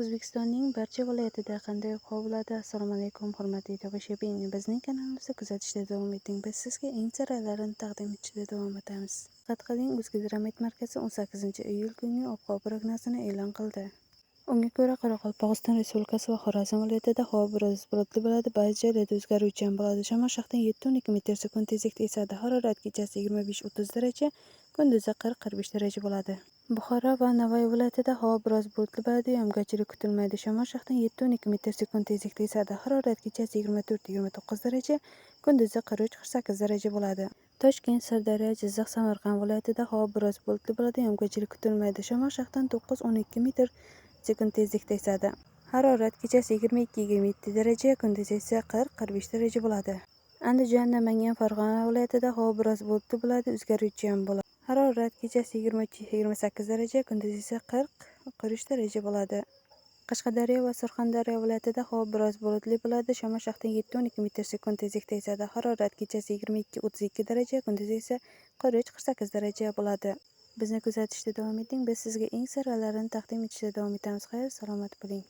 O'zbekistonning barcha viloyatida qanday ob-havo bo'ladi? Assalomu alaykum, hurmatli tomoshabin. Bizning kanalimizda kuzatishda davom eting. Biz sizga eng saralarini taqdim etishda davom etamiz. Diqqat qiling, O'zgidromet markazi 18-iyul kungi ob-havo prognosini e'lon qildi. Unga ko'ra, Qoraqalpog'iston Respublikasi va Xorazm viloyatida havo biroz bulutli bo'ladi, ba'zi joylarda o'zgaruvchan bo'ladi. Shamol shaxtan 7-12 metr/sekund tezlikda esadi. Harorat kechasi 25-30 daraja, kunduzi 40-45 daraja bo'ladi. Buxoro va Navoiy viloyatida havo biroz bulutli bo'ladi, yog'ingarchilik kutilmaydi. Shamol shaxtan 7-12 metr/sekund tezlikda esadi. Harorat kechasi 24-29 daraja, kunduzi 43-48 daraja bo'ladi. Toshkent, Sirdaryo, Jizzax, Samarqand viloyatida havo biroz bulutli bo'ladi, yog'ingarchilik kutilmaydi. Shamol shaxtan 9-12 metr/sekund tezlikda esadi. Harorat kechasi 22-27 daraja, kunduzi esa 40-45 daraja bo'ladi. Andijon, Namangan, Farg'ona viloyatida havo biroz bulutli bo'ladi, o'zgaruvchan bo'ladi. Harorat kechasi 23-28 daraja, kunduzi esa 40-43 daraja bo'ladi. Qashqadaryo va Surxondaryo viloyatida havo biroz bulutli bo'ladi, shamol shaxtan 7-12 metr/sekund tezlikda esadi. Harorat kechasi 22-32 daraja, kunduzi esa 43-48 daraja bo'ladi. Bizni kuzatishda davom eting. Biz sizga eng saralarini taqdim etishda davom etamiz. Xayr, salomat bo'ling.